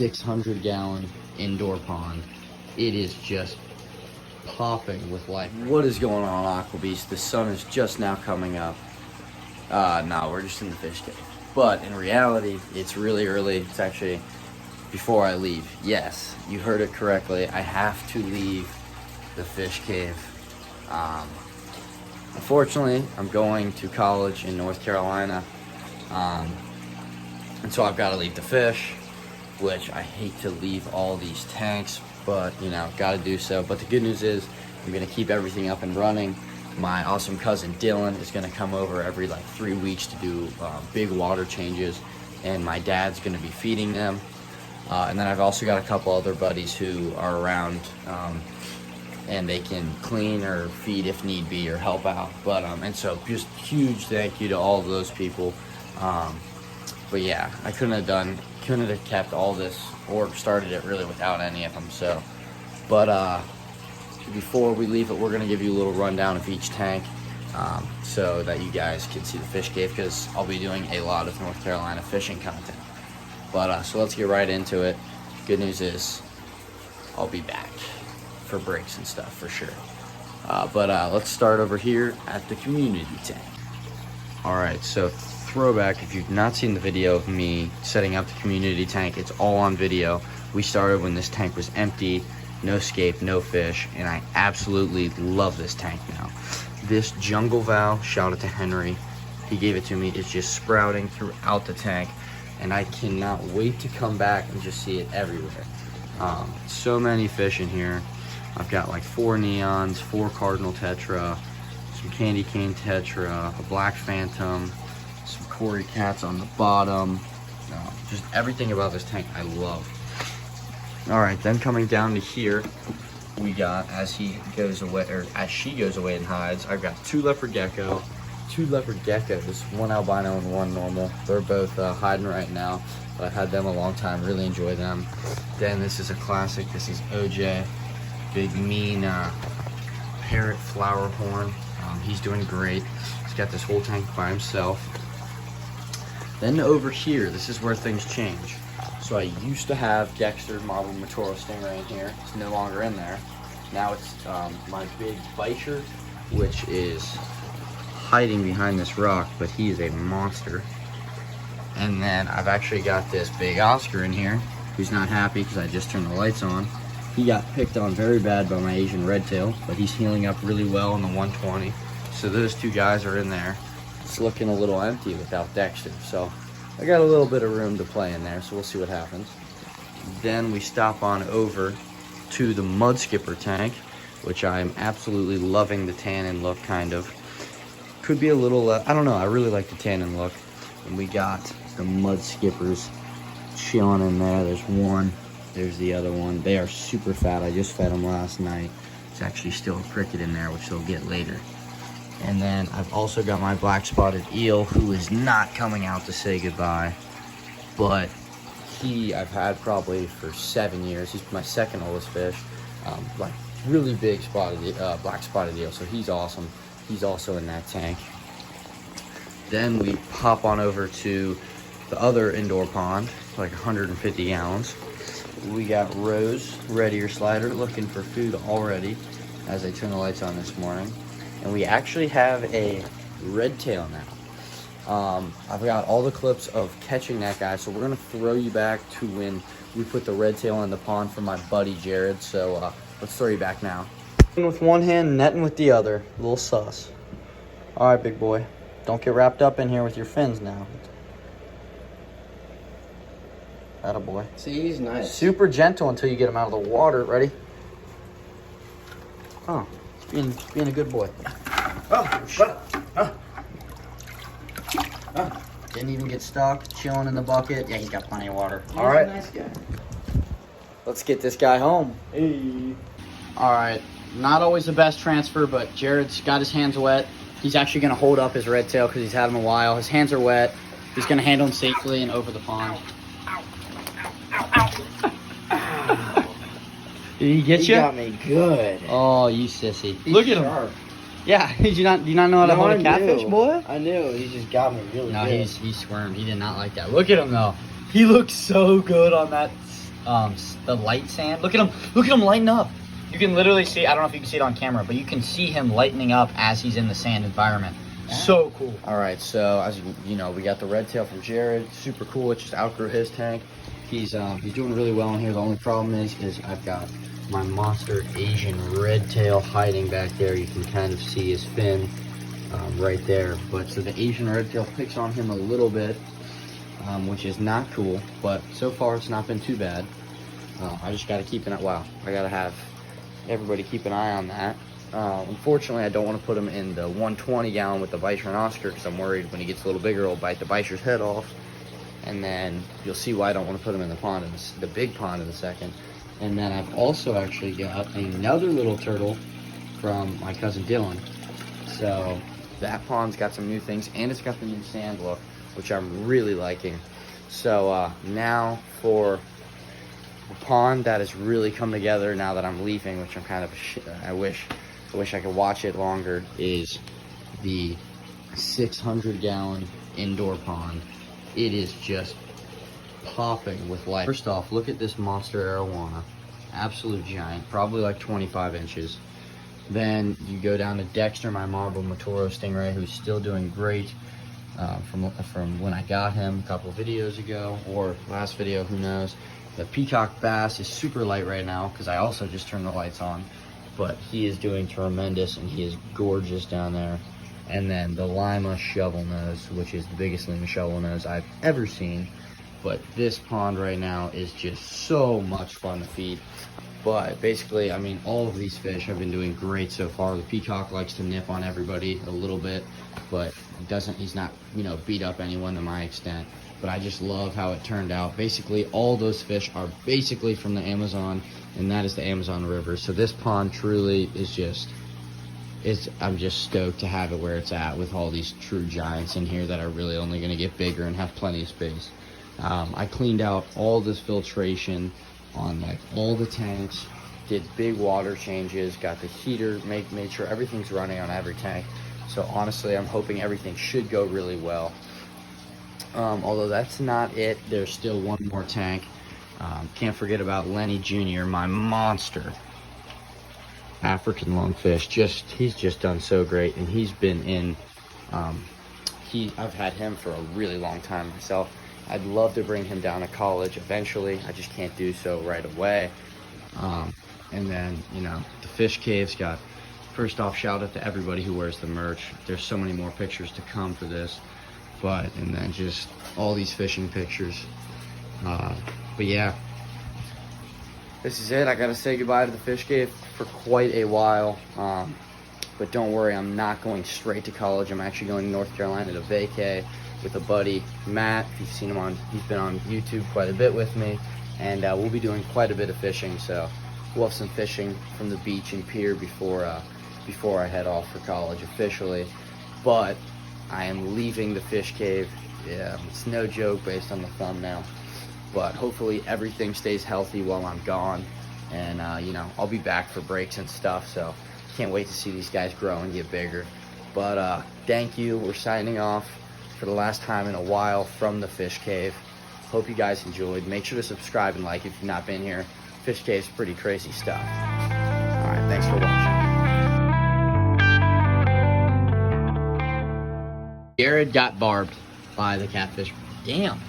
600-gallon indoor pond. It is just popping with life. What is going on, Aqua Beast? The sun is just now coming up. No, we're just in the fish cave. But in reality, it's really early. It's actually before I leave. Yes, you heard it correctly. I have to leave the fish cave. Unfortunately, I'm going to college in North Carolina. And so I've got to leave the fish, which I hate to leave all these tanks, but you know, got to do so. But the good news is I'm going to keep everything up and running. My awesome cousin Dylan is going to come over every like 3 weeks to do big water changes, and my dad's going to be feeding them. And then I've also got a couple other buddies who are around, and they can clean or feed if need be or help out. But and so just huge thank you to all of those people. But yeah, I couldn't have kept all this or started it really without any of them. So, but before we leave it, we're gonna give you a little rundown of each tank, so that you guys can see the fish cave, because I'll be doing a lot of North Carolina fishing content. But so let's get right into it. Good news is I'll be back for breaks and stuff for sure. But let's start over here at the community tank. All right, so throwback, if you've not seen the video of me setting up the community tank, it's all on video. We started when this tank was empty, no scape, no fish, and I absolutely love this tank now. This jungle valve, shout out to Henry, he gave it to me. It's just sprouting throughout the tank, and I cannot wait to come back and just see it everywhere. So many fish in here. I've got like 4 neons, 4 cardinal tetra, some candy cane tetra, a black phantom, some Cory cats on the bottom. Just everything about this tank I love. All right, then coming down to here, we got, as he goes away, or as she goes away and hides, I've got 2 leopard geckos, 1 albino and 1 normal. They're both hiding right now, but I've had them a long time, really enjoy them. Then this is a classic, this is OJ, big mean parrot flower horn. He's doing great. He's got this whole tank by himself. Then over here, this is where things change. So I used to have Dexter Marble Matoro Stingray in here. It's no longer in there. Now it's my big Bicher, which is hiding behind this rock, but he is a monster. And then I've actually got this big Oscar in here, who's not happy because I just turned the lights on. He got picked on very bad by my Asian redtail, but he's healing up really well in the 120. So those 2 guys are in there. It's looking a little empty without Dexter, so I got a little bit of room to play in there, so we'll see what happens. Then we stop on over to the mud skipper tank, which I'm absolutely loving the tannin look, kind of. Could be a little, I don't know, I really like the tannin look. And we got the mud skippers chilling in there. There's one, there's the other one. They are super fat. I just fed them last night. There's actually still a cricket in there, which they'll get later. And then I've also got my black spotted eel, who is not coming out to say goodbye, but I've had probably for 7 years. He's my second oldest fish, like really big black spotted eel, so he's awesome. He's also in that tank. Then we hop on over to the other indoor pond, like 150 gallons. We got Rose, red ear slider, looking for food already as I turn the lights on this morning. And we actually have a red tail now. I've got all the clips of catching that guy, so we're gonna throw you back to when we put the red tail in the pond for my buddy Jared. So let's throw you back now. With one hand, netting with the other. A little sus. All right, big boy. Don't get wrapped up in here with your fins now. Attaboy. See, he's nice. Super gentle until you get him out of the water. Ready? Oh. Being a good boy. Oh, shut up. Didn't even get stuck, chilling in the bucket. Yeah, he's got plenty of water. He's all right. A nice guy. Let's get this guy home. Hey. All right. Not always the best transfer, but Jared's got his hands wet. He's actually going to hold up his red tail because he's had him a while. His hands are wet. He's going to handle him safely and over the pond. Ow. Ow, ow, ow. Did he get you? He got me good. Oh, you sissy. He's Look at sharp. him. Yeah, do you not know how to hold a catfish, boy? I knew. He just got me really good. No, he squirmed. He did not like that. Look at him, though. He looks so good on that the light sand. Look at him lighting up. You can literally see, I don't know if you can see it on camera, but you can see him lightening up as he's in the sand environment. So cool. All right, so as you know, we got the red tail from Jared. Super cool. It just outgrew his tank. He's doing really well in here. The only problem is I've got my monster Asian red tail hiding back there. You can kind of see his fin right there. But so the Asian red tail picks on him a little bit, which is not cool. But so far it's not been too bad. I just got to keep an eye. Wow, I got to have everybody keep an eye on that. Unfortunately, I don't want to put him in the 120 gallon with the Vicer and Oscar because I'm worried when he gets a little bigger, he'll bite the Vicer's head off. And then you'll see why I don't want to put him in the pond, in the big pond in a second. And then I've also actually got another little turtle from my cousin Dylan. So that pond's got some new things, and it's got the new sand look, which I'm really liking. So now for a pond that has really come together now that I'm leaving, which I'm kind of, I wish I could watch it longer, is the 600 gallon indoor pond. It is just popping with life. First off, look at this monster arowana. Absolute giant, probably like 25 inches. Then you go down to Dexter, my marble Matoro Stingray, who's still doing great from when I got him a couple videos ago, or last video, who knows. The peacock bass is super light right now because I also just turned the lights on, but he is doing tremendous and he is gorgeous down there. And then the Lima shovel nose, which is the biggest Lima shovel nose I've ever seen. But this pond right now is just so much fun to feed. But basically, I mean, all of these fish have been doing great so far. The peacock likes to nip on everybody a little bit, but he's not, you know, beat up anyone to my extent. But I just love how it turned out. Basically, all those fish are basically from the Amazon, and that is the Amazon River. So this pond truly is just, I'm just stoked to have it where it's at with all these true giants in here that are really only going to get bigger and have plenty of space. I cleaned out all this filtration on like all the tanks, did big water changes, got the heater, made sure everything's running on every tank. So honestly, I'm hoping everything should go really well. Although that's not it, there's still one more tank. Can't forget about Lenny Jr., my monster African lungfish. He's just done so great, and he's been in, I've had him for a really long time myself. I'd love to bring him down to college eventually. I just can't do so right away. And then, you know, the fish cave's got, first off, shout out to everybody who wears the merch. There's so many more pictures to come for this. And then just all these fishing pictures. But yeah, this is it. I gotta say goodbye to the fish cave for quite a while. But don't worry, I'm not going straight to college. I'm actually going to North Carolina to vacay with a buddy, Matt. If you've seen him he's been on YouTube quite a bit with me, and we'll be doing quite a bit of fishing. So we'll have some fishing from the beach and pier before I head off for college officially. But I am leaving the fish cave. Yeah, it's no joke based on the thumbnail. But hopefully everything stays healthy while I'm gone, and you know, I'll be back for breaks and stuff. So can't wait to see these guys grow and get bigger. But thank you. We're signing off for the last time in a while from the fish cave. Hope you guys enjoyed. Make sure to subscribe and like if you've not been here. Fish cave's pretty crazy stuff. All right, thanks for watching. Jared got barbed by the catfish. Damn.